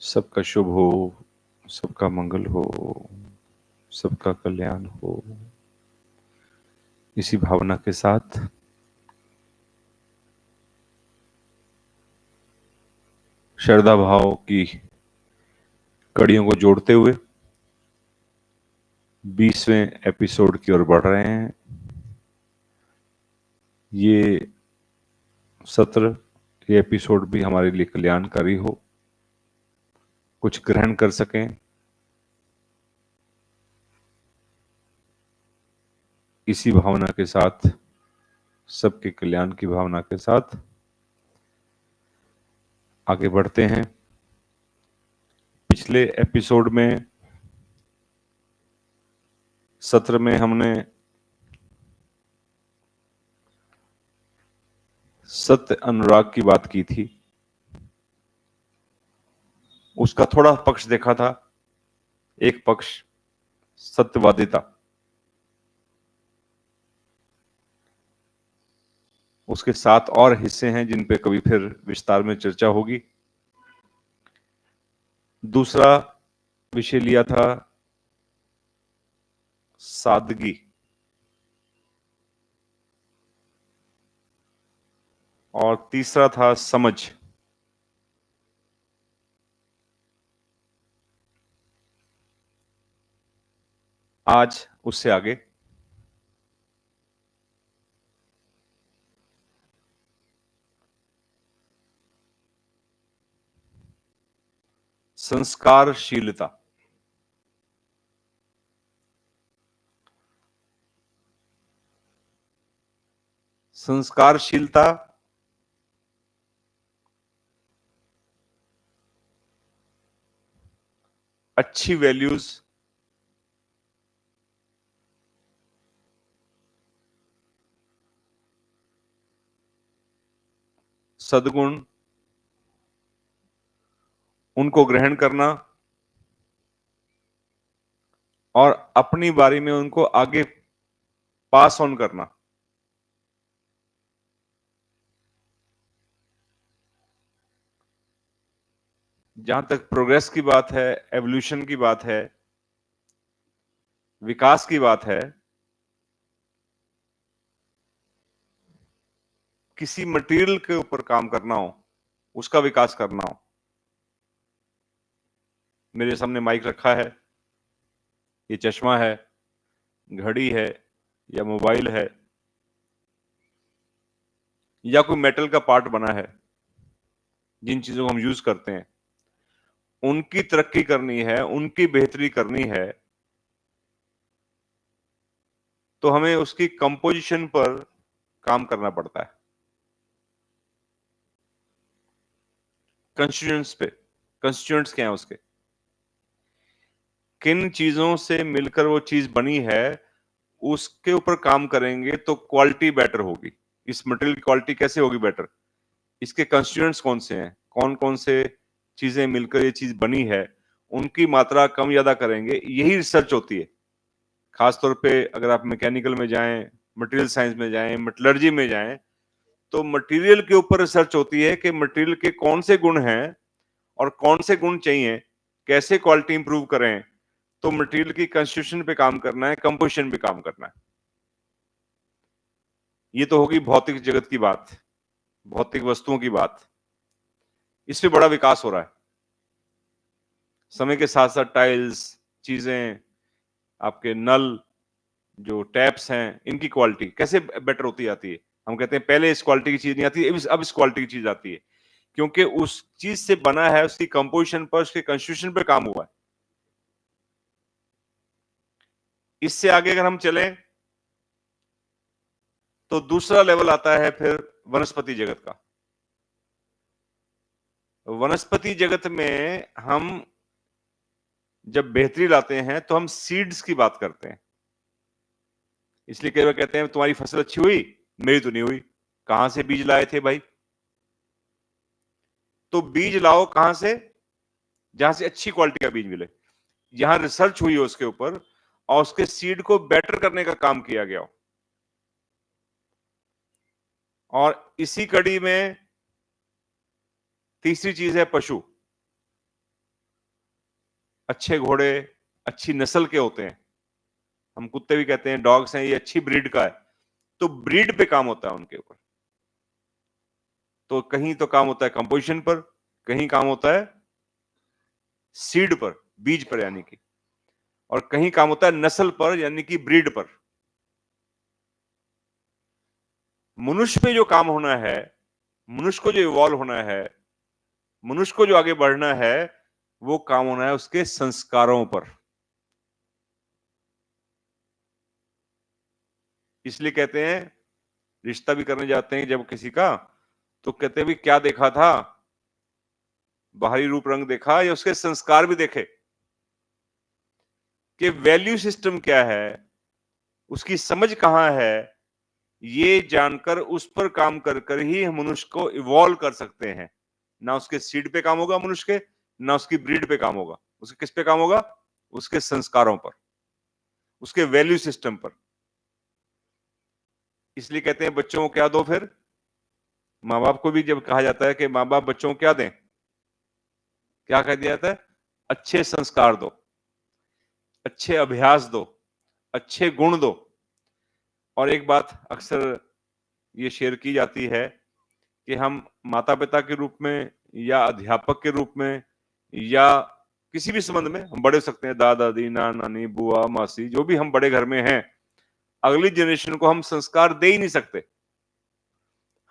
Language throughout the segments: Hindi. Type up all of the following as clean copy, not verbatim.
सबका शुभ हो, सबका मंगल हो, सबका कल्याण हो। इसी भावना के साथ श्रद्धा भाव की कड़ियों को जोड़ते हुए 20वें एपिसोड की ओर बढ़ रहे हैं। ये सत्र, ये एपिसोड भी हमारे लिए कल्याणकारी हो, कुछ ग्रहण कर सकें, इसी भावना के साथ, सबके कल्याण की भावना के साथ आगे बढ़ते हैं। पिछले एपिसोड में, सत्र में हमने सत्य अनुराग की बात की थी। उसका थोड़ा पक्ष देखा था। एक पक्ष सत्यवादिता, उसके 7 और हिस्से हैं जिन पे कभी फिर विस्तार में चर्चा होगी। दूसरा विषय लिया था सादगी, और तीसरा था समझ। आज उससे आगे संस्कारशीलता। संस्कारशीलता अच्छी वैल्यूज, सद्गुण, उनको ग्रहण करना और अपनी बारी में उनको आगे पास ऑन करना। जहां तक प्रोग्रेस की बात है, एवोल्यूशन की बात है, विकास की बात है, किसी मटेरियल के ऊपर काम करना हो, उसका विकास करना हो। मेरे सामने माइक रखा है, ये चश्मा है, घड़ी है, या मोबाइल है, या कोई मेटल का पार्ट बना है, जिन चीजों को हम यूज करते हैं, उनकी तरक्की करनी है, उनकी बेहतरी करनी है, तो हमें उसकी कंपोजिशन पर काम करना पड़ता है। कंस्टिट्यूएंट्स पे, कंस्टिट्यूएंट्स क्या है उसके, किन चीजों से मिलकर वो चीज बनी है, उसके ऊपर काम करेंगे तो क्वालिटी बेटर होगी। इस मटेरियल की क्वालिटी कैसे होगी बेटर, इसके कंस्टिट्यूएंट्स कौन से हैं, कौन कौन से चीजें मिलकर ये चीज बनी है, उनकी मात्रा कम ज्यादा करेंगे, यही रिसर्च होती है। खासतौर पे अगर आप मैकेनिकल में जाएं, मटेरियल साइंस में जाएं, मेटलर्जी में जाएं, तो मटेरियल के ऊपर रिसर्च होती है कि मटेरियल के कौन से गुण हैं और कौन से गुण चाहिए, कैसे क्वालिटी इंप्रूव करें। तो मटेरियल की कंस्टिट्यूशन पे काम करना है, कंपोजिशन पे काम करना है। ये तो होगी भौतिक जगत की बात, भौतिक वस्तुओं की बात। इस पे बड़ा विकास हो रहा है समय के साथ साथ। टाइल्स, चीजें, आपके नल, जो टैप्स हैं, इनकी क्वालिटी कैसे बेटर होती जाती है। हम कहते हैं पहले इस क्वालिटी की चीज नहीं आती, अब इस क्वालिटी की चीज आती है, क्योंकि उस चीज से बना है, उसकी कंपोजिशन पर, उसके कंस्टिट्यूशन पर काम हुआ है। इससे आगे अगर हम चलें तो दूसरा लेवल आता है फिर वनस्पति जगत का। वनस्पति जगत में हम जब बेहतरी लाते हैं तो हम सीड्स की बात करते हैं। इसलिए कई बार कहते हैं तुम्हारी फसल अच्छी हुई, मेरी तो नहीं हुई। कहां से बीज लाए थे भाई? तो बीज लाओ कहां से? जहां से अच्छी क्वालिटी का बीज मिले, जहां रिसर्च हुई हो उसके ऊपर और उसके सीड को बेटर करने का काम किया गया हो। और इसी कड़ी में तीसरी चीज है पशु। अच्छे घोड़े अच्छी नस्ल के होते हैं, हम कुत्ते भी कहते हैं, डॉग्स हैं, ये अच्छी ब्रीड का है, तो ब्रीड पे काम होता है उनके ऊपर। तो कहीं तो काम होता है कंपोजिशन पर, कहीं काम होता है सीड पर, बीज पर यानी कि, और कहीं काम होता है नस्ल पर यानी कि ब्रीड पर। मनुष्य पे जो काम होना है, मनुष्य को जो इवॉल्व होना है, मनुष्य को जो आगे बढ़ना है, वो काम होना है उसके संस्कारों पर। इसलिए कहते हैं, रिश्ता भी करने जाते हैं जब किसी का, तो कहते हैं भी क्या देखा था, बाहरी रूप रंग देखा या उसके संस्कार भी देखे, कि वैल्यू सिस्टम क्या है, उसकी समझ कहां है, ये जानकर उस पर काम कर कर ही हम मनुष्य को इवॉल्व कर सकते हैं। ना उसके सीड पे काम होगा मनुष्य के, ना उसकी ब्रीड पे काम होगा, उसके किस पे काम होगा, उसके संस्कारों पर, उसके वैल्यू सिस्टम पर। इसलिए कहते हैं बच्चों को क्या दो, फिर माँ बाप को भी जब कहा जाता है कि माँ बाप बच्चों को क्या दें, क्या कह दिया जाता है, अच्छे संस्कार दो, अच्छे अभ्यास दो, अच्छे गुण दो। और एक बात अक्सर ये शेयर की जाती है कि हम माता पिता के रूप में या अध्यापक के रूप में या किसी भी संबंध में हम बड़े हो सकते हैं, दादा दादी, नाना नानी, बुआ मासी, जो भी हम बड़े घर में हैं, अगली जनरेशन को हम संस्कार दे ही नहीं सकते।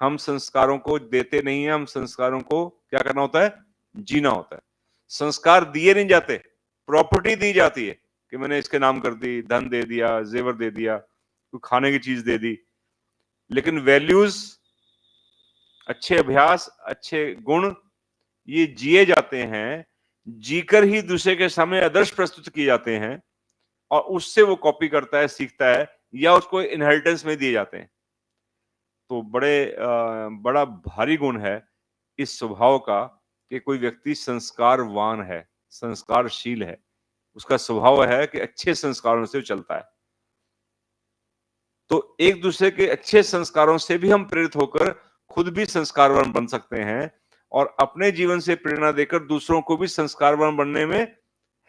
हम संस्कारों को देते नहीं है, हम संस्कारों को क्या करना होता है, जीना होता है। संस्कार दिए नहीं जाते, प्रॉपर्टी दी जाती है कि मैंने इसके नाम कर दी, धन दे दिया, जेवर दे दिया, कोई खाने की चीज दे दी, लेकिन वैल्यूज, अच्छे अभ्यास, अच्छे गुण, ये जिए जाते हैं, जीकर ही दूसरे के सामने आदर्श प्रस्तुत किए जाते हैं, और उससे वो कॉपी करता है, सीखता है, या उसको इनहेरिटेंस में दिए जाते हैं। तो बड़ा भारी गुण है इस स्वभाव का कि कोई व्यक्ति संस्कारवान है, संस्कारशील है, उसका स्वभाव है कि अच्छे संस्कारों से चलता है। तो एक दूसरे के अच्छे संस्कारों से भी हम प्रेरित होकर खुद भी संस्कारवान बन सकते हैं, और अपने जीवन से प्रेरणा देकर दूसरों को भी संस्कारवान बनने में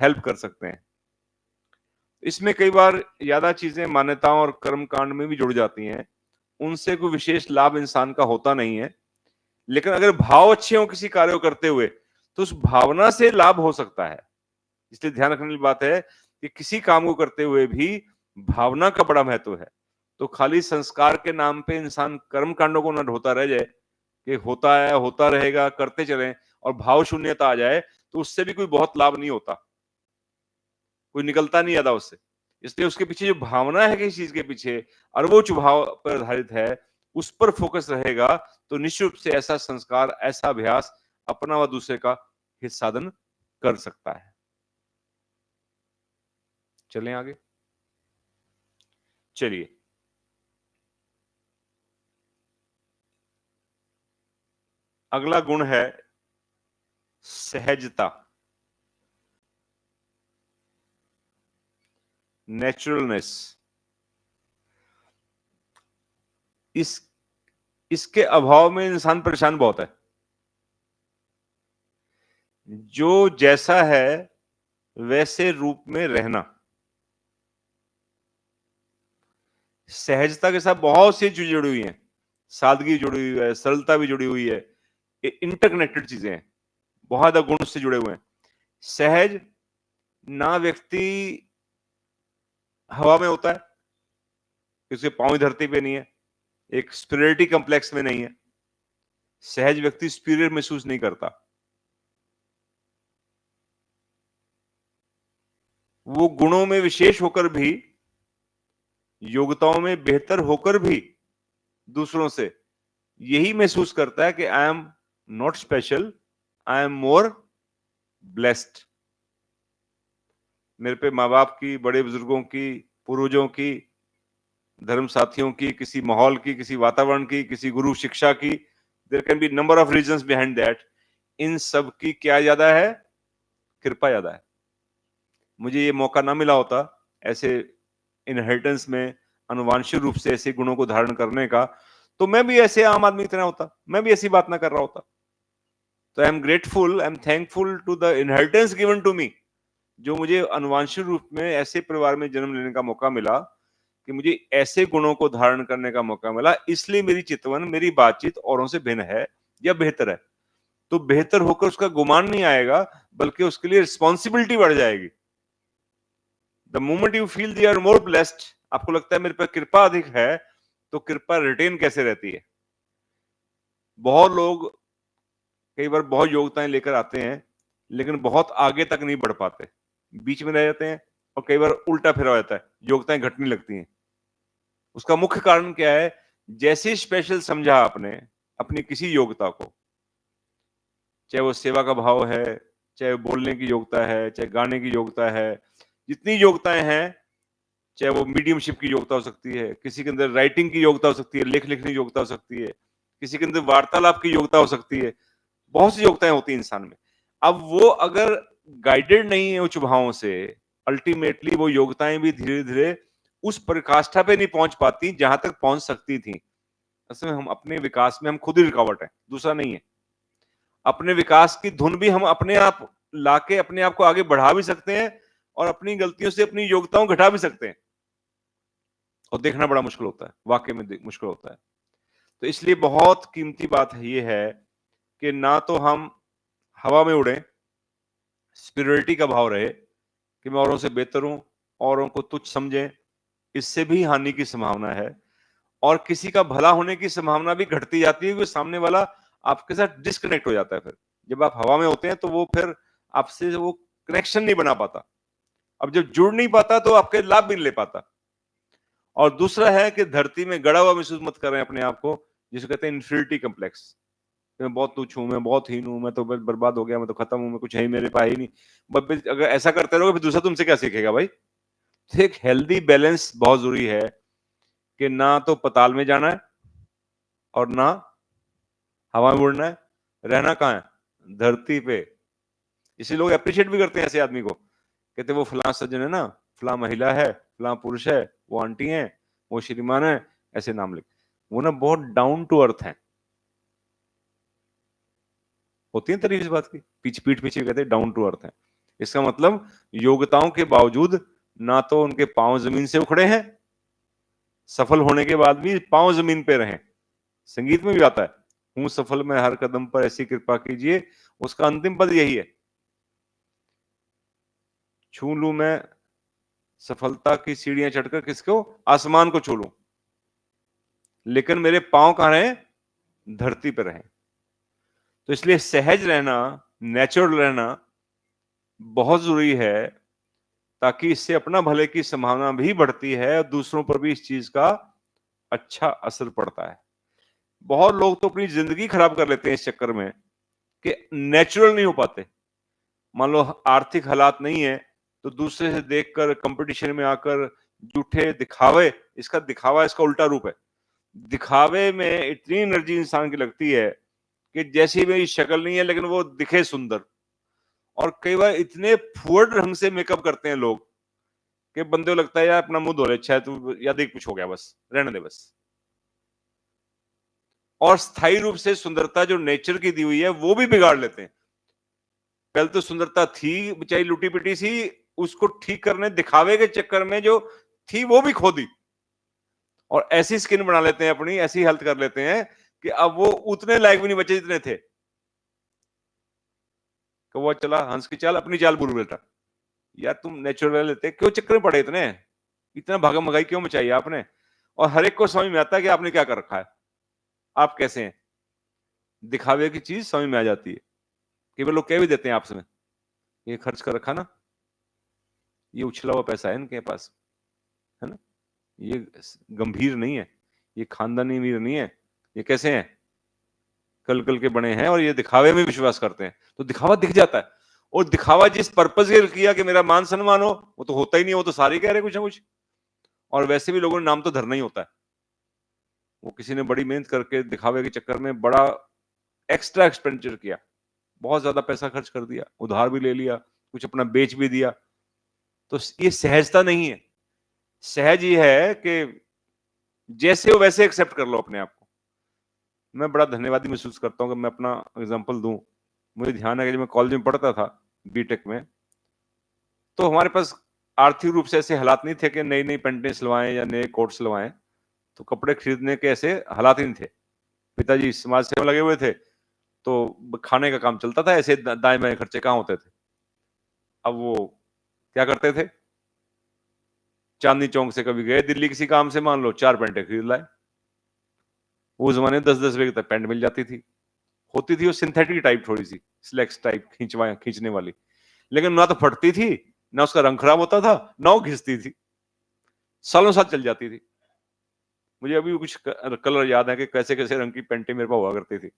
हेल्प कर सकते हैं। इसमें कई बार ज्यादा चीजें मान्यताओं और कर्म कांड में भी जुड़ जाती हैं, उनसे कोई विशेष लाभ इंसान का होता नहीं है, लेकिन अगर भाव अच्छे हो किसी कार्य को करते हुए, तो उस भावना से लाभ हो सकता है। इसलिए ध्यान रखने वाली बात है कि किसी काम को करते हुए भी भावना का बड़ा महत्व है। तो खाली संस्कार के नाम पे इंसान कर्म कांडों को न ढोता रह जाए कि होता है, होता रहेगा, करते चलें, और भाव शून्यता आ जाए, तो उससे भी कोई बहुत लाभ नहीं होता, कोई निकलता नहीं ज्यादा उससे। इसलिए उसके पीछे जो भावना है किसी चीज के पीछे, और वो भाव पर आधारित है, उस पर फोकस रहेगा, तो निश्चित रूप से ऐसा संस्कार, ऐसा अभ्यास अपना व दूसरे का हित साधन कर सकता है। चलें आगे। चलिए, अगला गुण है सहजता, नेचुरलनेस। इस इसके अभाव में इंसान परेशान बहुत है। जो जैसा है वैसे रूप में रहना, सहजता के साथ बहुत सी चीजें जुड़ी हुई हैं, सादगी जुड़ी हुई है, सरलता भी जुड़ी हुई है, ये इंटरकनेक्टेड चीजें हैं, बहुत ज्यादा गुण से जुड़े हुए हैं। सहज ना व्यक्ति हवा में होता है, उसके पांव धरती पे नहीं है, एक स्पिरिटी कम्प्लेक्स में नहीं है, सहज व्यक्ति सुपीरियर महसूस नहीं करता, वो गुणों में विशेष होकर भी, योग्यताओं में बेहतर होकर भी दूसरों से यही महसूस करता है कि I am not special, I am more blessed. मेरे पे माँ बाप की, बड़े बुजुर्गों की, पूर्वजों की, धर्म साथियों की, किसी माहौल की, किसी वातावरण की, किसी गुरु शिक्षा की, there can be number of reasons behind that. इन सब की क्या ज्यादा है, कृपा ज्यादा है। मुझे ये मौका ना मिला होता ऐसे इनहेरिटेंस में अनुवांशिक रूप से ऐसे गुणों को धारण करने का, तो मैं भी ऐसे आम आदमी की तरह होता, मैं भी ऐसी बात ना कर रहा होता। तो I am grateful, I am thankful to the inheritance given to me, जो मुझे अनुवांशिक रूप में ऐसे परिवार में जन्म लेने का मौका मिला कि मुझे ऐसे गुणों को धारण करने का मौका मिला, इसलिए मेरी चितवन, मेरी बातचीत औरों से भिन्न है या बेहतर है। तो बेहतर होकर उसका गुमान नहीं आएगा, बल्कि उसके लिए रिस्पॉन्सिबिलिटी बढ़ जाएगी। The moment you feel they are more blessed, आपको लगता है मेरे पर कृपा अधिक है, तो कृपा रिटेन कैसे रहती है? बहुत लोग कई बार बहुत योग्यताएं लेकर आते हैं, लेकिन बहुत आगे तक नहीं बढ़ पाते, बीच में रह जाते हैं, और कई बार उल्टा फिरा रहता है, योग्यताएं घटने लगती हैं। उसका मुख्य कारण क्या है? जैसे स्पेशल समझा आपने अपनी किसी योग्यता को, चाहे वो सेवा का भाव है, चाहे बोलने की योग्यता है, चाहे गाने की योग्यता है, जितनी योग्यताएं हैं, चाहे वो मीडियमशिप की योग्यता हो सकती है, किसी के अंदर राइटिंग की योग्यता हो सकती है, लेख लिखने की योग्यता हो सकती है, किसी के अंदर वार्तालाप की योग्यता हो सकती है, बहुत सी योग्यताएं होती हैं इंसान में। अब वो अगर गाइडेड नहीं है उच्च भावों से, अल्टीमेटली वो योग्यताएं भी धीरे धीरे उस पराकाष्ठा पे नहीं पहुंच पाती जहां तक पहुंच सकती थी। असल में हम अपने विकास में हम खुद ही रुकावट है, दूसरा नहीं है। अपने विकास की धुन भी हम अपने आप लाके अपने आप को आगे बढ़ा भी सकते हैं, और अपनी गलतियों से अपनी योग्यताओं घटा भी सकते हैं, और देखना बड़ा मुश्किल होता है, वाकई में मुश्किल होता है। तो इसलिए बहुत कीमती बात ये है कि ना तो हम हवा में उड़े, स्पिरिचुअलिटी का भाव रहे कि मैं औरों से बेहतर हूं, औरों को तुच्छ समझें, इससे भी हानि की संभावना है, और किसी का भला होने की संभावना भी घटती जाती है, क्योंकि सामने वाला आपके साथ डिस्कनेक्ट हो जाता है। फिर जब आप हवा में होते हैं तो वो फिर आपसे वो कनेक्शन नहीं बना पाता, अब जब जुड़ नहीं पाता तो आपके लाभ भी नहीं ले पाता। और दूसरा है कि धरती में गड़ा हुआ महसूस मत करें अपने आप को, जिसे कहते हैं इंफीरियरिटी कम्प्लेक्स, मैं बहुत तुच्छ हूं, मैं बहुत हीन हूं, मैं तो बर्बाद हो गया, मैं तो खत्म हूं, मैं कुछ है ही मेरे पास ही नहीं। अगर ऐसा करते रहोगे फिर दूसरा तुमसे क्या सीखेगा भाई? तो एक हेल्दी बैलेंस बहुत जरूरी है कि ना तो पताल में जाना है और ना हवा में उड़ना है, रहना कहाँ है? धरती पे। इसी लोग अप्रिशिएट भी करते हैं ऐसे आदमी को, कहते वो फलां सज्जन है ना, फलां महिला है, फलां पुरुष है, वो आंटी है, वो श्रीमान है, ऐसे नाम लिख, वो ना बहुत डाउन टू अर्थ है। होती है तरीके इस बात की, पीठ पीछे कहते हैं डाउन टू अर्थ है। इसका मतलब योग्यताओं के बावजूद ना तो उनके पांव जमीन से उखड़े हैं, सफल होने के बाद भी पांव जमीन पे रहे। संगीत में भी आता है, हूं सफल में हर कदम पर ऐसी कृपा कीजिए, उसका अंतिम पद यही है, छू लू मैं सफलता की सीढ़ियां चढ़कर किसको? आसमान को छू लूं, लेकिन मेरे पांव कहां रहे? धरती पर रहे। तो इसलिए सहज रहना, नेचुरल रहना बहुत जरूरी है, ताकि इससे अपना भले की संभावना भी बढ़ती है और दूसरों पर भी इस चीज का अच्छा असर पड़ता है। बहुत लोग तो अपनी जिंदगी खराब कर लेते हैं इस चक्कर में कि नेचुरल नहीं हो पाते। मान लो आर्थिक हालात नहीं है, तो दूसरे से देखकर कंपटीशन में आकर झूठे दिखावे, इसका दिखावा इसका उल्टा रूप है। दिखावे में इतनी एनर्जी इंसान की लगती है कि जैसी मेरी शक्ल नहीं है लेकिन वो दिखे सुंदर, और कई बार इतने फुअड़ ढंग से मेकअप करते हैं लोग कि बंदे को लगता है यार अपना मुंह धो ले, अच्छा है तू, या देख कुछ हो गया, बस रहने दे बस। और स्थायी रूप से सुंदरता जो नेचर की दी हुई है वो भी बिगाड़ लेते हैं। पहले तो सुंदरता थी बेचारी लुटी पिटी सी, उसको ठीक करने दिखावे के चक्कर में जो थी वो भी खो दी, और ऐसी स्किन बना लेते हैं अपनी, ऐसी हेल्थ कर लेते हैं कि अब वो उतने लायक भी नहीं बचे जितने थे। कौवा चला हंस की चाल, अपनी चाल बुल बेटा। यार तुम नेचुरल लेते क्यों चक्कर में पड़े इतने, इतना भागा मगाई क्यों मचाई आपने? और हर एक को समझ में आता है कि आपने क्या कर रखा है, आप कैसे हैं। दिखावे की चीज समझ में आ जाती है, केवल लोग कह भी देते हैं आपसे में, ये खर्च कर रखा ना, ये उछला हुआ पैसा है इनके पास, है ना, ये गंभीर नहीं है, ये खानदानी अमीर नहीं है, ये कैसे हैं, कल कल के बने हैं और ये दिखावे में विश्वास करते हैं। तो दिखावा दिख जाता है, और दिखावा जिस पर्पज के किया कि मेरा मान सम्मान हो, वो तो होता ही नहीं है, वो तो सारे कह रहे कुछ ना कुछ। और वैसे भी लोगों ने नाम तो धरना ही होता है, वो किसी ने बड़ी मेहनत करके दिखावे के चक्कर में बड़ा एक्स्ट्रा एक्सपेंडिचर किया, बहुत ज्यादा पैसा खर्च कर दिया, उधार भी ले लिया, कुछ अपना बेच भी दिया। तो ये सहजता नहीं है। सहज ये है कि जैसे हो वैसे एक्सेप्ट कर लो अपने आप को। मैं बड़ा धन्यवादी महसूस करता हूँ कि मैं अपना एग्जांपल दूं। मुझे ध्यान है कि जब मैं कॉलेज में पढ़ता था, बीटेक में, तो हमारे पास आर्थिक रूप से ऐसे हालात नहीं थे कि नई नई पैंटें सिलवाएं या नए कोट सिलवाएं, तो कपड़े खरीदने के ऐसे हालात ही नहीं थे। पिताजी समाज सेवा लगे हुए थे, तो खाने का काम चलता था, ऐसे दाएं बाएं खर्चे कहाँ होते थे। अब वो क्या करते थे, चांदनी चौक से कभी गए दिल्ली किसी काम से, मान लो 4 पैंटें खरीद लाए। उस जमाने में 10-10 रुपए तक पैंट मिल जाती थी। होती थी वो सिंथेटिक टाइप, थोड़ी सी स्लैक्स टाइप खींचने वाली, लेकिन ना तो फटती थी, ना उसका रंग खराब होता था, ना वो घिसती थी, सालों साल चल जाती थी। मुझे अभी भी कुछ कलर याद है कि कैसे कैसे रंग की पैंटें मेरे पास हुआ करती थी।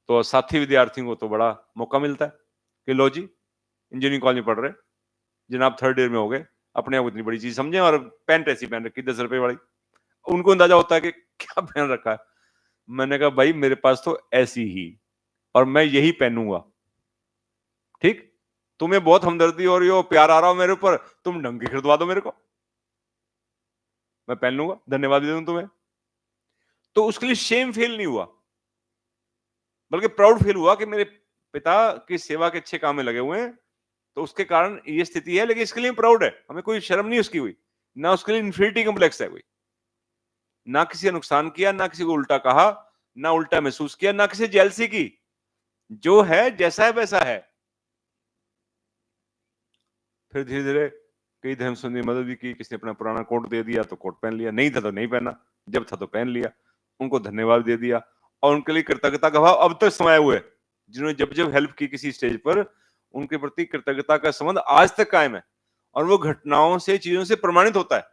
तो साथी विद्यार्थियों को तो बड़ा मौका मिलता है कि लो जी, इंजीनियरिंग कॉलेज में पढ़ रहे, जनाब थर्ड ईयर में हो गए, अपने आप इतनी बड़ी चीज समझे, और पैंट ऐसी पहन रखी 10 रुपए वाली। उनको अंदाजा होता है कि क्या पहन रखा है। मैंने कहा भाई मेरे पास तो ऐसी ही, और मैं यही पहनूंगा, ठीक। तुम्हें बहुत हमदर्दी हो रही हो, प्यार आ रहा हो मेरे ऊपर, तुम ढंग की खरीदवा दो मेरे को, मैं पहन लूंगा, धन्यवाद भी दूं तुम्हें। तो उसके लिए शेम फील नहीं हुआ, बल्कि प्राउड फील हुआ कि मेरे पिता की सेवा के अच्छे काम में लगे हुए हैं, तो उसके कारण ये स्थिति है, लेकिन इसके लिए प्राउड है, हमें कोई शर्म नहीं उसकी हुई, ना उसके लिए इन्फिनिटी कम्प्लेक्स है कोई, ना किसी का नुकसान किया, ना किसी को उल्टा कहा, ना उल्टा महसूस किया, ना किसी जेलसी की। जो है जैसा है वैसा है। फिर धीरे धीरे कई धर्म संबंधी मदद भी की, किसी ने अपना पुराना कोट दे दिया तो कोट पहन लिया, नहीं था तो नहीं पहना, जब था तो पहन लिया, उनको धन्यवाद दे दिया, और उनके लिए कृतज्ञता का भाव अब तक समाये हुए, जिन्होंने जब जब हेल्प की किसी स्टेज पर, उनके प्रति कृतज्ञता का संबंध आज तक कायम है, और वो घटनाओं से, चीजों से प्रमाणित होता है।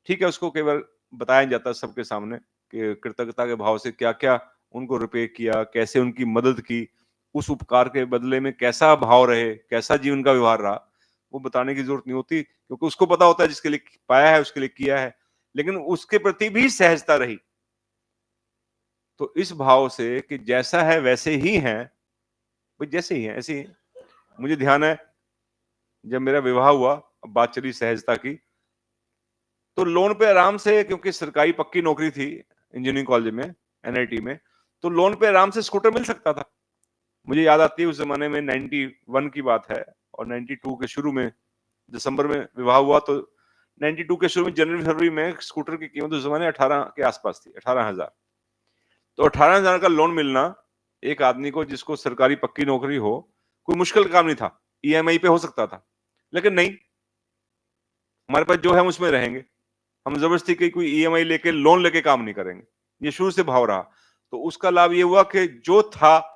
ठीक है, उसको केवल बताया जाता सबके सामने कि कृतज्ञता के भाव से क्या क्या उनको रुपये किया, कैसे उनकी मदद की, उस उपकार के बदले में कैसा भाव रहे, कैसा जीवन का व्यवहार रहा, वो बताने की जरूरत नहीं होती, क्योंकि उसको पता होता है जिसके लिए पाया है, उसके लिए किया है। लेकिन उसके प्रति भी सहजता रही। तो इस भाव से कि जैसा है वैसे ही है, भाई जैसे ही है ऐसे ही। मुझे ध्यान है जब मेरा विवाह हुआ, बात चली सहजता की, तो लोन पे आराम से, क्योंकि सरकारी पक्की नौकरी थी इंजीनियरिंग कॉलेज में, एनआईटी में, तो लोन पे आराम से स्कूटर मिल सकता था। मुझे याद आती है उस जमाने में 91 की बात है, और 92 के शुरू में, दिसंबर में विवाह हुआ, तो 92 के शुरू में जनवरी फरवरी में स्कूटर की कीमत उस जमाने 18 के आसपास थी, 18,000। तो 18,000 का लोन मिलना एक आदमी को जिसको सरकारी पक्की नौकरी हो, कोई मुश्किल काम नहीं था, ईएमआई पे हो सकता था। लेकिन नहीं, हमारे पास जो है उसमें रहेंगे, हम जबरदस्ती कोई ईएमआई लेके, लोन लेके काम नहीं करेंगे, ये शुरू से भाव रहा। तो उसका लाभ ये हुआ कि जो था,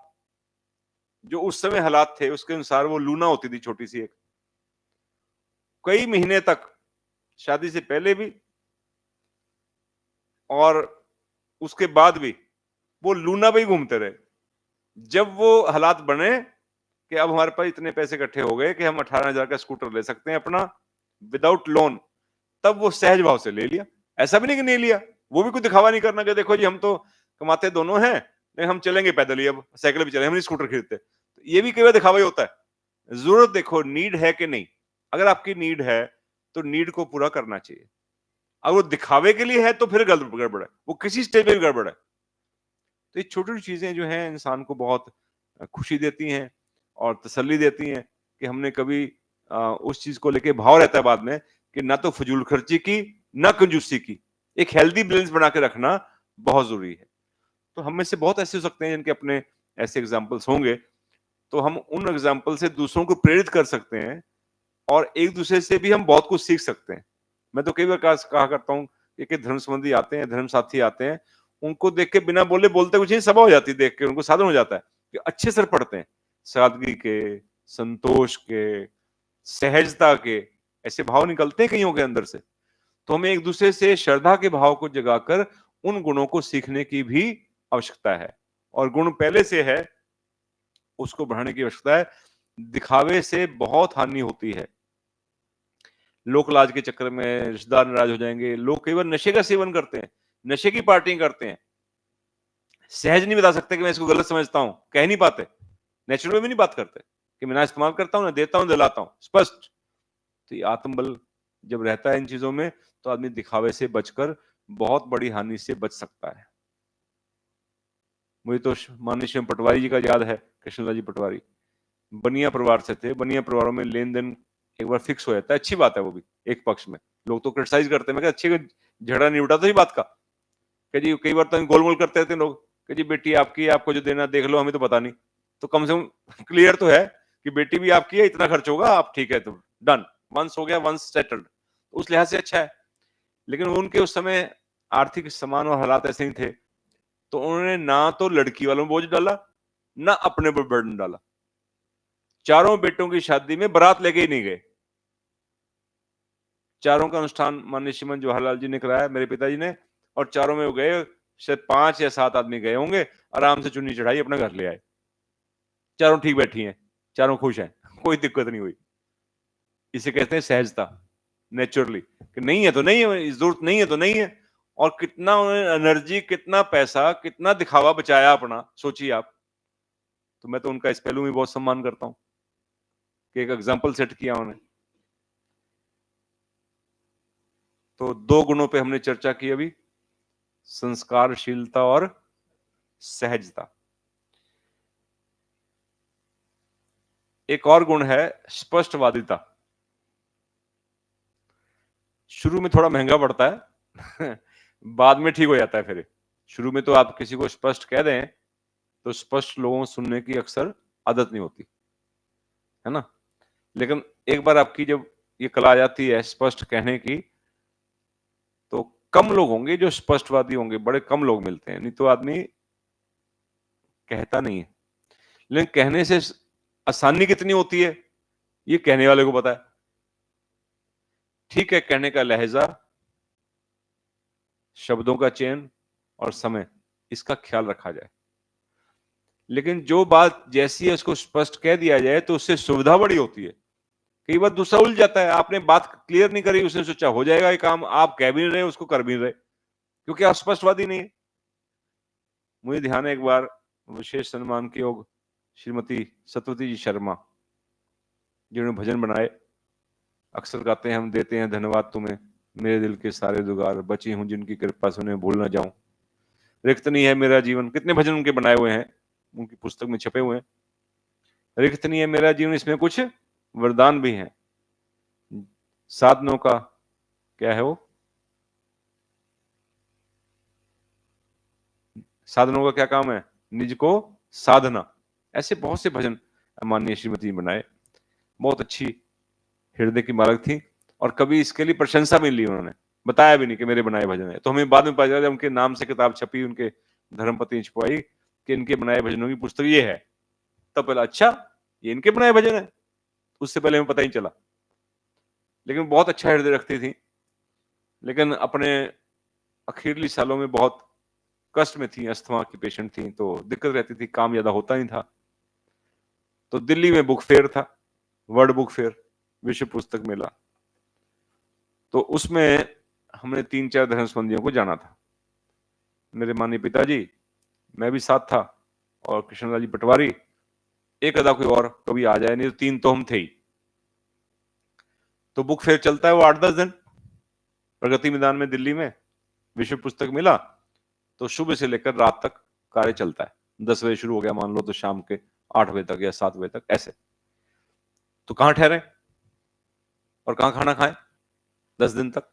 जो उस समय हालात थे उसके अनुसार वो लूना होती थी छोटी सी एक, कई महीने तक, शादी से पहले भी और उसके बाद भी वो लूना पे ही घूमते रहे। जब वो हालात बने कि अब हमारे पास इतने पैसे इकट्ठे हो गए कि हम 18,000 का स्कूटर ले सकते हैं अपना विदाउट लोन, तब वो सहज भाव से ले लिया। ऐसा भी नहीं कि नहीं लिया, वो भी कोई दिखावा नहीं करना कि देखो जी हम तो कमाते दोनों हैं, नहीं हम चलेंगे पैदल ही, अब साइकिल भी चले, हम नहीं स्कूटर खरीदते। तो ये भी कई बार दिखावा ही होता है। जरूरत देखो, नीड है कि नहीं। अगर आपकी नीड है तो नीड को पूरा करना चाहिए। अगर वो दिखावे के लिए है तो फिर गड़बड़ है, वो किसी स्टेज में भी गड़बड़ है। तो ये छोटी छोटी चीजें जो हैं इंसान को बहुत खुशी देती हैं और तसल्ली देती हैं कि हमने कभी उस चीज को लेके भाव रहता है बाद में कि ना तो फजूल खर्ची की, ना कंजूसी की। एक हेल्दी बैलेंस बना के रखना बहुत जरूरी है। तो हम में से बहुत ऐसे हो सकते हैं जिनके अपने ऐसे एग्जाम्पल्स होंगे, तो हम उन एग्जाम्पल से दूसरों को प्रेरित कर सकते हैं, और एक दूसरे से भी हम बहुत कुछ सीख सकते हैं। मैं तो कई बार कहा करता हूँ कि धर्म संबंधी आते हैं, धर्म साथी आते हैं, उनको देख के बिना बोले बोलते कुछ नहीं, सभा हो जाती है देख के, उनको साधन हो जाता है कि अच्छे असर पड़ते हैं, सादगी के, संतोष के, सहजता के, ऐसे भाव निकलते हैं कईयों के अंदर से। तो हमें एक दूसरे से श्रद्धा के भाव को जगाकर उन गुणों को सीखने की भी आवश्यकता है, और गुण पहले से है उसको बढ़ाने की आवश्यकता है। दिखावे से बहुत हानि होती है। लोक लाज के चक्कर में रिश्तेदार नाराज हो जाएंगे, लोग कई बार नशे का सेवन करते हैं, नशे की पार्टी करते हैं, सहज नहीं बता सकते कि मैं इसको गलत समझता हूं, कह नहीं पाते, नेचुरल में भी नहीं बात करते कि मैं ना इस्तेमाल करता हूं, ना देता हूं, दिलाता हूं, स्पष्ट। तो ये आत्मबल जब रहता है इन चीजों में, तो आदमी दिखावे से बचकर बहुत बड़ी हानि से बच सकता है। मुझे तो माननीय श्री पटवारी जी का याद है, कृष्णदास जी पटवारी, बनिया परिवार से थे, बनिया परिवारों में लेन-देन एक बार फिक्स हो जाता है, अच्छी बात है वो भी, एक पक्ष में। लोग तो क्रिटिसाइज़ करते हैं, मैं कहा अच्छी झगड़ा निपटा तो सही बात का। कह जी कई बार तो गोल-मोल करते रहते हैं लोग, कह जी बेटी आपकी है, आपको जो देना है देख लो, हमें तो पता नहीं। तो कम से कम क्लियर तो है कि बेटी भी आपकी है, इतना खर्च होगा, आप ठीक है तो डन, वंस हो गया, वंस सेटल्ड। उस लिहाज से अच्छा है। लेकिन उनके उस समय आर्थिक समान और हालात ऐसे ही थे, तो उन्होंने ना तो लड़की वालों पे बोझ डाला, ना अपने पर बर्डन डाला। चारों बेटों की शादी में बारात लेके ही नहीं गए। चारों का अनुष्ठान माननीय श्रीमान जवाहरलाल जी ने कराया, मेरे पिताजी ने, और चारों में वो गए, शायद 5 या 7 आदमी गए होंगे, आराम से चुन्नी चढ़ाई, अपना घर ले आए। चारों ठीक बैठी हैं, चारों खुश हैं, कोई दिक्कत नहीं हुई। इसे कहते हैं सहजता, नेचुरली, कि नहीं है तो नहीं है, जरूरत नहीं है तो नहीं है। और कितना उन्होंने एनर्जी, कितना पैसा, कितना दिखावा बचाया अपना, सोचिए आप। तो मैं तो उनका इस पहलू में बहुत सम्मान करता हूँ कि एक एग्जाम्पल सेट किया उन्होंने। तो 2 गुणों पे हमने चर्चा की अभी, संस्कारशीलता और सहजता। एक और गुण है स्पष्टवादिता। शुरू में थोड़ा महंगा पड़ता है बाद में ठीक हो जाता है फिर। शुरू में तो आप किसी को स्पष्ट कह दें तो स्पष्ट लोगों को सुनने की अक्सर आदत नहीं होती, है ना? लेकिन एक बार आपकी जब ये कला आ जाती है स्पष्ट कहने की, तो कम लोग होंगे जो स्पष्टवादी होंगे, बड़े कम लोग मिलते हैं, नहीं तो आदमी कहता नहीं है। लेकिन कहने से आसानी कितनी होती है, ये कहने वाले को पता है। ठीक है, कहने का लहजा, शब्दों का चयन और समय, इसका ख्याल रखा जाए। लेकिन जो बात जैसी है उसको स्पष्ट कह दिया जाए तो उससे सुविधा बड़ी होती है। कई बार दूसरा उलझ जाता है, आपने बात क्लियर नहीं करी, उसने सोचा हो जाएगा ये काम, आप कह भी नहीं रहे, उसको कर भी नहीं रहे, क्योंकि आप स्पष्टवादी नहीं है। मुझे ध्यान है एक बार विशेष सम्मान के योग श्रीमती सतवती जी शर्मा, जिन्होंने भजन बनाए, अक्सर गाते हैं हम देते हैं धन्यवाद तुम्हें, मेरे दिल के सारे दुगार, बची हूं जिनकी कृपा से उन्हें भूल ना जाऊं, रिक्त नहीं है मेरा जीवन। कितने भजन उनके बनाए हुए हैं, उनकी पुस्तक में छपे हुए हैं। रिक्त नहीं है मेरा जीवन, इसमें कुछ वरदान भी हैं। साधनों का क्या है वो, साधनों का क्या काम है, निज को साधना। ऐसे बहुत से भजन माननीय श्रीमती ने बनाए, बहुत अच्छी हृदय की मालक थी, और कभी इसके लिए प्रशंसा भी ली उन्होंने, बताया भी नहीं कि मेरे बनाए भजन है। तो हमें बाद में पता चला जब उनके नाम से किताब छपी, उनके धर्मपत्नी ने छपवाई कि इनके बनाए भजनों की पुस्तक ये है, तब पहला अच्छा ये इनके बनाए भजन है, उससे पहले हमें पता ही चला। लेकिन बहुत अच्छा हृदय रखती थी, लेकिन अपने आखिरी सालों में बहुत कष्ट में थी, अस्थमा की पेशेंट थी, तो दिक्कत रहती थी, काम ज्यादा होता नहीं था। तो दिल्ली में बुक फेयर था, वर्ल्ड बुक फेयर, विश्व पुस्तक मेला, तो उसमें हमने 3-4 धर्म संबंधियों को जाना था। मेरे माननीय पिताजी, मैं भी साथ था, और कृष्णलाल जी पटवारी, एक आधा कोई और कभी आ जाए, नहीं तो 3 तो हम थे ही। तो बुक फेयर चलता है वो 8-10 दिन, प्रगति मैदान में दिल्ली में विश्व पुस्तक मेला। तो सुबह से लेकर रात तक कार्य चलता है, 10 बजे शुरू हो गया मान लो तो शाम के 8 बजे तक या 7 बजे तक, ऐसे। तो कहां ठहरे और कहां खाना खाएं 10 दिन तक,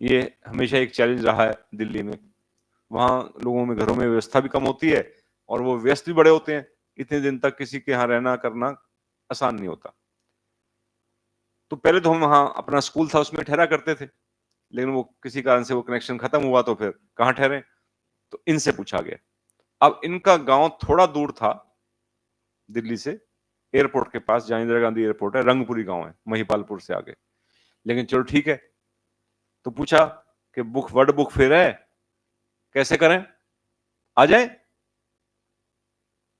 ये हमेशा एक चैलेंज रहा है दिल्ली में। वहां लोगों में घरों में व्यवस्था भी कम होती है, और वो व्यस्त भी बड़े होते हैं, इतने दिन तक किसी के यहाँ रहना करना आसान नहीं होता। तो पहले तो हम वहां, अपना स्कूल था उसमें ठहरा करते थे, लेकिन वो किसी कारण से वो कनेक्शन खत्म हुआ, तो फिर कहाँ ठहरे, तो इनसे पूछा गया। अब इनका गांव थोड़ा दूर था दिल्ली से, एयरपोर्ट के पास, जहां इंदिरा गांधी एयरपोर्ट है, रंगपुरी गांव है महिपालपुर से आगे। लेकिन चलो ठीक है, तो पूछा कि वर्ल्ड बुक फेयर है, कैसे करें, आ जाए?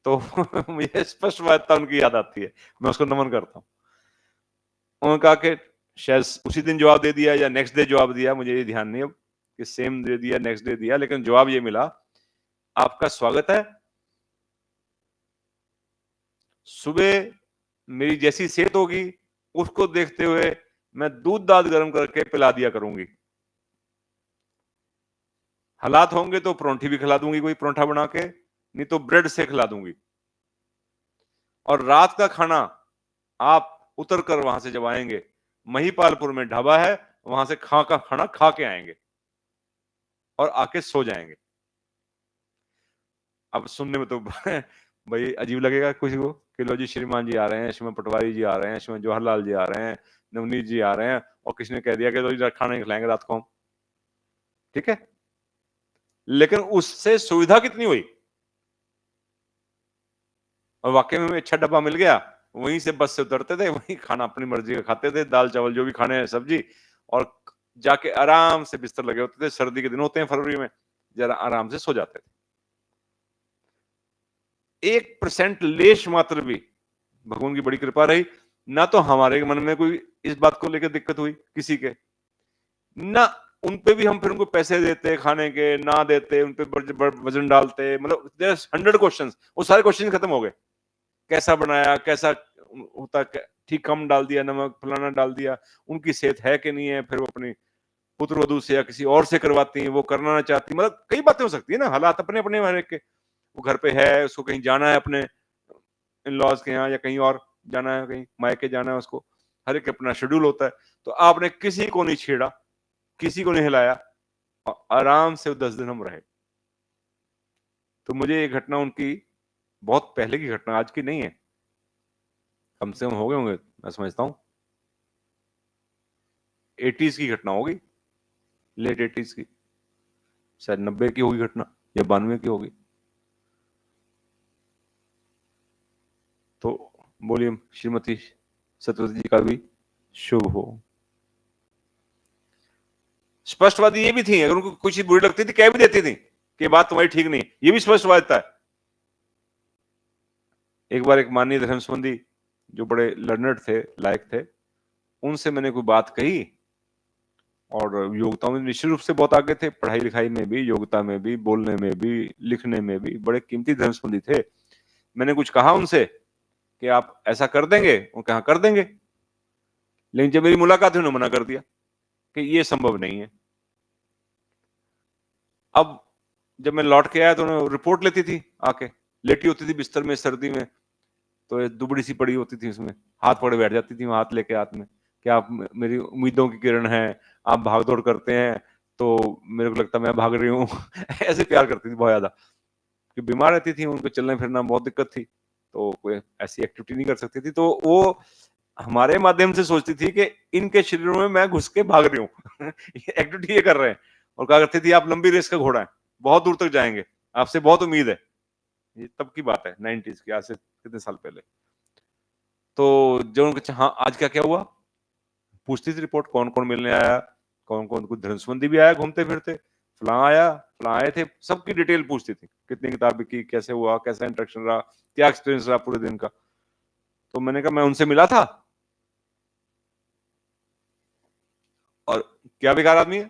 तो मुझे स्पष्ट बात उनकी याद आती है, मैं उसको नमन करता हूँ। उन्होंने कहा कि शायद उसी दिन जवाब दे दिया या नेक्स्ट डे जवाब दिया, मुझे ये ध्यान नहीं अब कि सेम दे दिया नेक्स्ट डे दिया, लेकिन जवाब ये मिला, आपका स्वागत है, सुबह मेरी जैसी सेहत होगी उसको देखते हुए मैं दूध दाद गर्म करके पिला दिया करूंगी, हालात होंगे तो परोंठी भी खिला दूंगी, कोई परोंठा बना के, नहीं तो ब्रेड से खिला दूंगी। और रात का खाना आप उतर कर वहां से जब आएंगे, महिपालपुर में ढाबा है, वहां से खाना खा के आएंगे और आके सो जाएंगे। अब सुनने में तो भाई अजीब लगेगा किसी को कि लो जी श्रीमान जी आ रहे हैं, श्रीमान पटवारी जी आ रहे हैं, श्रीमान जवाहरलाल जी आ रहे हैं, नवनीत जी आ रहे हैं, और किसी ने कह दिया कि लो जी खाना नहीं खिलाएंगे रात को हम। ठीक है, लेकिन उससे सुविधा कितनी हुई, और वाकई में अच्छा डब्बा मिल गया, वहीं से बस से उतरते थे, वहीं खाना अपनी मर्जी का खाते थे, दाल चावल जो भी खाने हैं, सब्जी, और जाके आराम से बिस्तर लगे होते थे। सर्दी के दिन होते हैं फरवरी में, जरा आराम से सो जाते थे। 1% लेश मात्र भी भगवान की बड़ी कृपा रही, ना तो हमारे मन में कोई इस बात को लेकर दिक्कत हुई किसी के, ना उन पे भी हम फिर उनको पैसे देते खाने के, ना देते उन पे वजन डालते, मतलब 100 क्वेश्चन, वो सारे क्वेश्चन खत्म हो गए। कैसा बनाया, कैसा होता, ठीक कम डाल दिया नमक, फलाना डाल दिया, उनकी सेहत है कि नहीं है, फिर वो अपनी पुत्र वधू से या किसी और से करवाती हैं, वो करना ना चाहती, मतलब कई बातें हो सकती है ना, हालात अपने अपने हर एक के। वो घर पे है, उसको कहीं जाना है अपने इन लॉज के यहाँ, या कहीं और जाना है, कहीं मायके जाना है उसको, हर एक अपना शेड्यूल होता है। तो आपने किसी को नहीं छेड़ा, किसी को नहीं हिलाया, और आराम से 10 दिन हम रहे। तो मुझे ये घटना उनकी बहुत पहले की घटना, आज की नहीं है, कम से कम हो गए होंगे, मैं समझता हूँ 80s की घटना होगी, लेट 80s की, शायद 90 की होगी घटना, या 92 की होगी। तो बोलिए श्रीमती सत्यवती जी का भी शुभ हो। स्पष्टवादी ये भी थी, अगर उनको कुछ चीज बुरी लगती थी कह भी देती थी कि बात तुम्हारी ठीक नहीं, ये भी स्पष्टवादिता है। एक बार एक माननीय धर्म संबंधी जो बड़े लर्नर्ड थे, लायक थे, उनसे मैंने कोई बात कही, और योग्यता में निश्चित रूप से बहुत आगे थे, पढ़ाई लिखाई में भी, योग्यता में भी, बोलने में भी, लिखने में भी बड़े कीमती धर्म संबंधी थे। मैंने कुछ कहा उनसे कि आप ऐसा कर देंगे, वो कहा कर देंगे, लेकिन जब मेरी मुलाकात हुई उन्होंने मना कर दिया कि ये संभव नहीं है। अब जब मैं लौट के आया तो उन्होंने रिपोर्ट लेती थी, आके लेटी होती थी बिस्तर में सर्दी में, तो दुबड़ी सी पड़ी होती थी, उसमें हाथ पकड़े बैठ जाती थी, हाथ लेके हाथ में, कि आप मेरी उम्मीदों की किरण है, आप भाग दौड़ करते हैं तो मेरे को लगता है मैं भाग रही हूँ ऐसे प्यार करती थी बहुत ज्यादा, कि बीमार रहती थी, उनको चलने फिरना बहुत दिक्कत थी, तो कोई ऐसी एक्टिविटी नहीं कर सकती थी, तो वो हमारे माध्यम से सोचती थी कि इनके शरीरों में मैं घुस के भाग रही हूँ एक्टिविटी ये कर रहे हैं, और कहा करती थी आप लंबी रेस का घोड़ा है, बहुत दूर तक जाएंगे, आपसे बहुत उम्मीद है। ये तब की बात है, 90s की, आज से कितने साल पहले। तो जब उनको हाँ आज क्या क्या हुआ, पूछती थी रिपोर्ट, कौन कौन मिलने आया, कौन कौन, कुछ धर्म संबंधी भी आया घूमते फिरते, फलां आया, फलां आए थे, सबकी डिटेल पूछती थी, कितनी किताब की, कैसे हुआ, कैसा इंटरेक्शन रहा, क्या एक्सपीरियंस रहा पूरे दिन का। तो मैंने कहा मैं उनसे मिला था, और क्या बेकार आदमी है,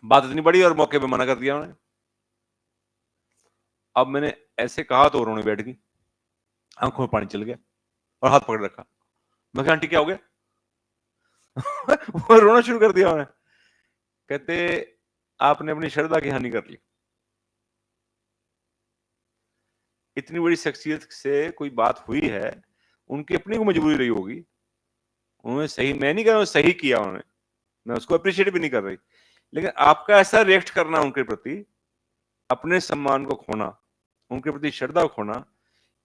बात इतनी बड़ी और मौके पे मना कर दिया उन्होंने। अब मैंने ऐसे कहा तो उन्होंने बैठ गई, आंखों में पानी चल गया, और हाथ पकड़ रखा। मैं कहा आंटी क्या हो गया वो रोना शुरू कर दिया उन्होंने, कहते आपने अपनी श्रद्धा की हानि कर ली। इतनी बड़ी शख्सियत से कोई बात हुई है, उनकी अपनी को मजबूरी रही होगी, उन्होंने सही, मैं नहीं कह रहा हूं सही किया उन्होंने, मैं उसको अप्रिशिएट भी नहीं कर रही, लेकिन आपका ऐसा रिएक्ट करना उनके प्रति, अपने सम्मान को खोना, उनके प्रति श्रद्धा को खोना,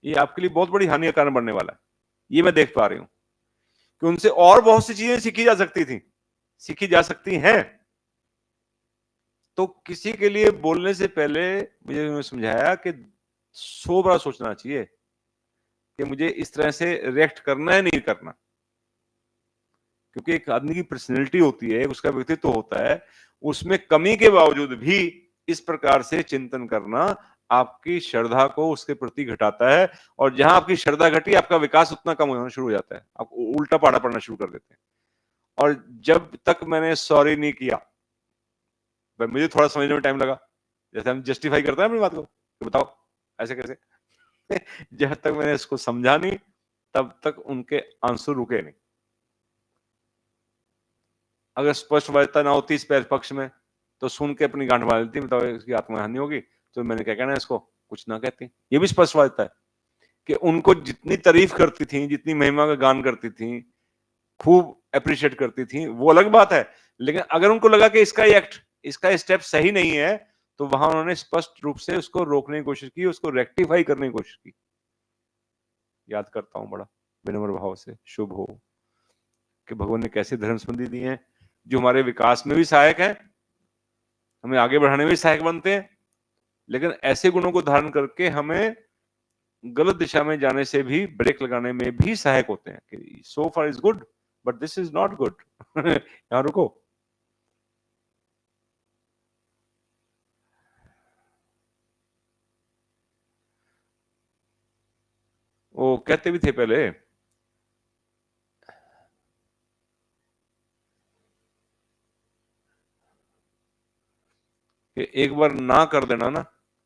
ये आपके लिए बहुत बड़ी हानि का कारण बनने वाला है। ये मैं देख पा रही हूं कि उनसे और बहुत सी चीजें सीखी जा सकती थी, सीखी जा सकती हैं। तो किसी के लिए बोलने से पहले मुझे समझाया कि 100 बार सोचना चाहिए कि मुझे इस तरह से रिएक्ट करना है, नहीं करना, क्योंकि एक आदमी की पर्सनैलिटी होती है, उसका व्यक्तित्व होता है, उसमें कमी के बावजूद भी इस प्रकार से चिंतन करना आपकी श्रद्धा को उसके प्रति घटाता है, और जहां आपकी श्रद्धा घटी आपका विकास उतना कम होना शुरू हो जाता है, आप उल्टा पाड़ा पड़ना शुरू कर देते हैं। और जब तक मैंने सॉरी नहीं किया, मुझे थोड़ा समझने में टाइम लगा, जैसे हम जस्टिफाई करते हैं अपनी बात को कि बताओ ऐसे कैसे जब तक मैंने इसको समझा नहीं, तब तक उनके आंसू रुके नहीं। अगर स्पष्टवादिता ना होती इस पक्ष में, तो सुन के अपनी गांठ बांध लेती, बताओ इसकी आत्महानि होगी, तो मैंने क्या कहना है इसको, कुछ ना कहती, ये भी स्पष्टवादिता है। कि उनको जितनी तारीफ करती थी, जितनी महिमा का गान करती थी, खूब एप्रिशिएट करती थी, वो अलग बात है। लेकिन अगर उनको लगा कि इसका स्टेप सही नहीं है, तो वहां उन्होंने स्पष्ट रूप से उसको रोकने की कोशिश की, उसको रेक्टिफाई करने की कोशिश की। याद करता हूं बड़ा विनम्र भाव से, शुभ हो, कि भगवान ने कैसे धर्म संबंधी दिए हैं जो हमारे विकास में भी सहायक है, हमें आगे बढ़ाने में भी सहायक बनते हैं, लेकिन ऐसे गुणों को धारण करके हमें गलत दिशा में जाने से भी, ब्रेक लगाने में भी सहायक होते हैं कि so far is good but this is not good. यहां रुको। वो कहते भी थे पहले कि एक बार ना कर देना ना,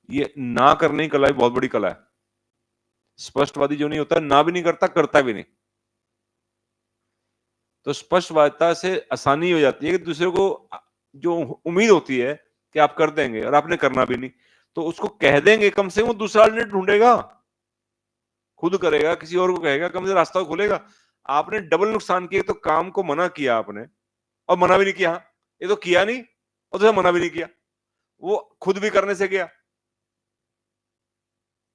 ये ना करने की कला भी बहुत बड़ी कला है। स्पष्टवादी जो नहीं होता, ना भी नहीं करता, करता भी नहीं। तो स्पष्टवादिता से आसानी हो जाती है कि दूसरे को जो उम्मीद होती है कि आप कर देंगे और आपने करना भी नहीं, तो उसको कह देंगे, कम से कम वो दूसरा अल्टरनेट ढूंढेगा, खुद करेगा, किसी और को कहेगा, कम से रास्ता खुलेगा। आपने डबल नुकसान किया, तो काम को मना किया आपने और मना भी नहीं किया, ये तो किया नहीं और तो मना भी नहीं किया, वो खुद भी करने से गया।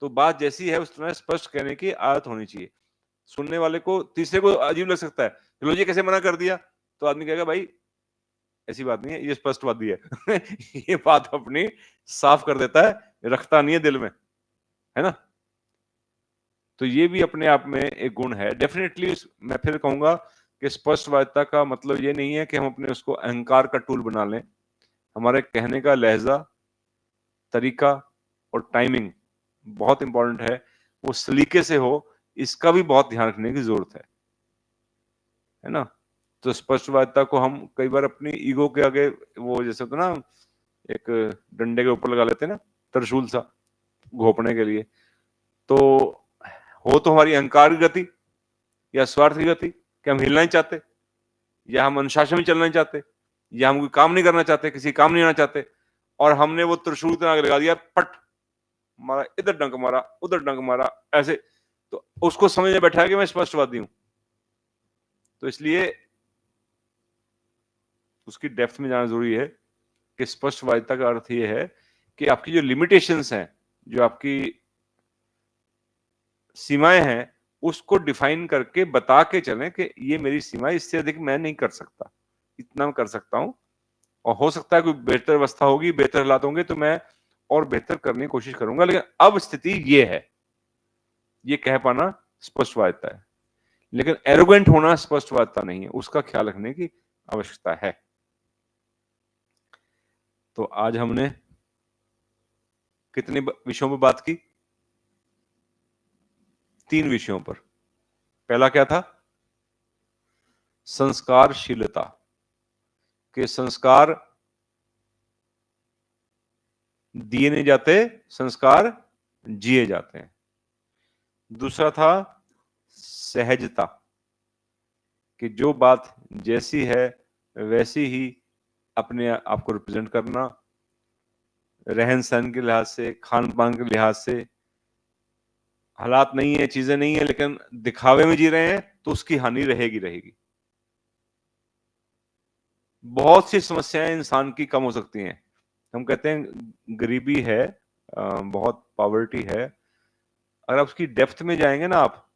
तो बात जैसी है उस तरह स्पष्ट कहने की आदत होनी चाहिए। सुनने वाले को, तीसरे को अजीब लग सकता है, लो जी कैसे मना कर दिया, तो आदमी कहेगा भाई ऐसी बात नहीं है, ये स्पष्टवादी है। ये बात अपनी साफ कर देता है, रखता नहीं है दिल में, है ना। तो ये भी अपने आप में एक गुण है डेफिनेटली। मैं फिर कहूंगा कि स्पष्टवादिता का मतलब ये नहीं है कि हम अपने उसको अहंकार का टूल बना लें। हमारे कहने का लहजा, तरीका और टाइमिंग बहुत इंपॉर्टेंट है, वो सलीके से हो, इसका भी बहुत ध्यान रखने की जरूरत है ना। तो स्पष्टवादिता को हम कई बार अपनी ईगो के आगे, वो जैसे होता ना, एक डंडे के ऊपर लगा लेते हैं ना, त्रिशूल सा घोपने के लिए। तो हो तो हमारी अहंकार की गति या स्वार्थ की गति कि हम हिलना नहीं चाहते, या हम अनुशासन में चलना नहीं चाहते, या हम कोई काम नहीं करना चाहते, किसी काम नहीं आना चाहते, और हमने वो त्रिशूल इतना आगे लगा दिया, पट मारा, इधर डंक मारा, उधर डंक मारा, ऐसे, तो उसको समझ में बैठा कि मैं स्पष्टवादी हूं। तो इसलिए उसकी डेप्थ में जाना जरूरी है कि स्पष्टवादिता का अर्थ ये है कि आपकी जो लिमिटेशंस हैं, जो आपकी सीमाएं हैं, उसको डिफाइन करके बता के चलें कि ये मेरी सीमा है, इससे अधिक मैं नहीं कर सकता, इतना मैं कर सकता हूं, और हो सकता है कोई बेहतर अवस्था होगी, बेहतर हालात होंगे तो मैं और बेहतर करने की कोशिश करूंगा, लेकिन अब स्थिति ये है। ये कह पाना स्पष्टवादिता है, लेकिन एरोगेंट होना स्पष्टवादिता नहीं है, उसका ख्याल रखने की आवश्यकता है। तो आज हमने कितने विषयों पर बात की? 3 विषयों पर। पहला क्या था? संस्कारशीलता, के संस्कार दिए नहीं जाते, संस्कार जिए जाते हैं। दूसरा था सहजता, कि जो बात जैसी है वैसी ही अपने आप को रिप्रेजेंट करना, रहन सहन के लिहाज से, खान पान के लिहाज से, हालात नहीं है, चीजें नहीं है, लेकिन दिखावे में जी रहे हैं तो उसकी हानि रहेगी रहेगी। बहुत सी समस्याएं इंसान की कम हो सकती हैं। हम कहते हैं गरीबी है, बहुत पॉवर्टी है, अगर आप उसकी डेप्थ में जाएंगे ना आप,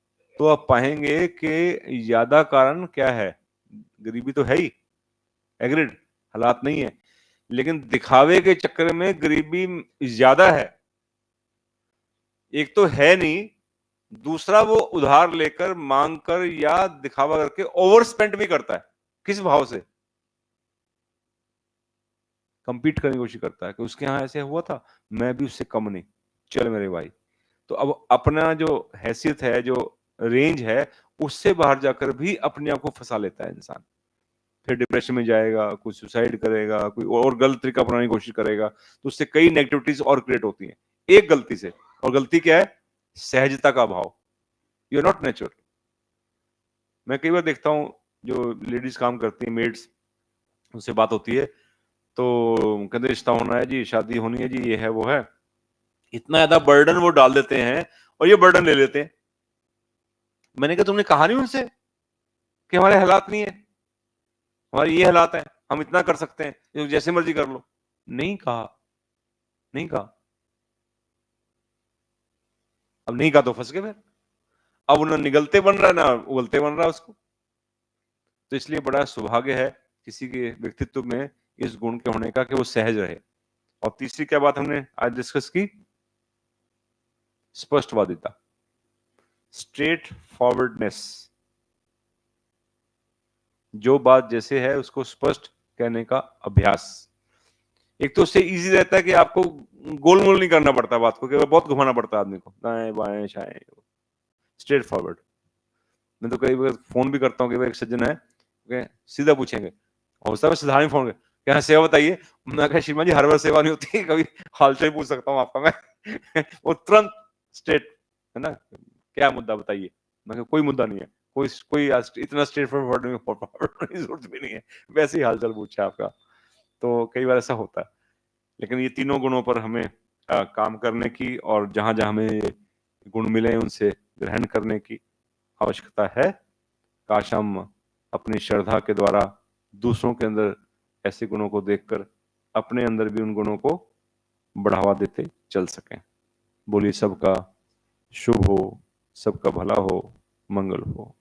तो आप पाएंगे कि ज्यादा कारण क्या है, गरीबी तो है ही, एग्रीड, हालात नहीं है, लेकिन दिखावे के चक्कर में गरीबी ज्यादा है। एक तो है नहीं, दूसरा वो उधार लेकर, मांग कर या दिखावा करके ओवर स्पेंड भी करता है। किस भाव से? कंपीट करने की कोशिश करता है कि उसके यहाँ ऐसे हुआ था, मैं भी उससे कम नहीं, चल मेरे भाई। तो अब अपना जो हैसियत है, जो रेंज है, उससे बाहर जाकर भी अपने आप को फंसा लेता है इंसान। फिर डिप्रेशन में जाएगा, कोई सुसाइड करेगा, कोई और गलत तरीका अपनाने की कोशिश करेगा, तो उससे कई नेगेटिविटीज और क्रिएट होती हैं एक गलती से। और गलती क्या है? सहजता का अभाव। You are not natural. मैं कई बार देखता हूँ जो लेडीज काम करती हैं, मेड्स, उनसे बात होती है तो कहते रिश्ता होना है जी, शादी होनी है जी, ये है वो है, इतना ज्यादा बर्डन वो डाल देते हैं और ये बर्डन ले लेते हैं। मैंने कहा तुमने कहा नहीं उनसे कि हमारे हालात नहीं है, हमारे ये हालात हैं, हम इतना कर सकते हैं, जैसे मर्जी कर लो। नहीं कहा, नहीं कहा। अब नहीं कहा तो फंस गए फिर। अब उन्हें निगलते बन रहा है ना उगलते बन रहा है उसको। तो इसलिए बड़ा सौभाग्य है किसी के व्यक्तित्व में इस गुण के होने का कि वो सहज रहे। और तीसरी क्या बात हमने आज डिस्कस की? स्पष्टवादिता, स्ट्रेट फॉरवर्डनेस। जो बात जैसे है उसको स्पष्ट कहने का अभ्यास। एक तो उससे इजी रहता है कि आपको गोल-मोल नहीं करना पड़ता बात को, कि बहुत घुमाना पड़ता है आदमी को, दाएं-बाएं, शाएं, स्ट्रेट फॉरवर्ड। मैं तो कई बार फोन भी करता हूँ कि एक सज्जन है, सीधा पूछेंगे, और साहब सीधा ही फोन क्या सेवा बताइए। मैं कहा श्रीमान जी हर बार सेवा नहीं होती, कभी हालचाल पूछ सकता हूँ आपका मैं। वो तुरंत स्ट्रेट, है ना, क्या मुद्दा बताइए। मैं कोई मुद्दा नहीं है, कोई कोई इतना स्ट्रेट फॉरवर्ड की जरूरत भी नहीं है, वैसे ही हालचाल पूछा आपका। तो कई बार ऐसा होता है, लेकिन ये तीनों गुणों पर हमें काम करने की और जहां जहां हमें गुण मिले उनसे ग्रहण करने की आवश्यकता है। काश हम अपनी श्रद्धा के द्वारा दूसरों के अंदर ऐसे गुणों को देखकर अपने अंदर भी उन गुणों को बढ़ावा देते चल सकें। बोलिए सबका शुभ हो, सबका भला हो, मंगल हो।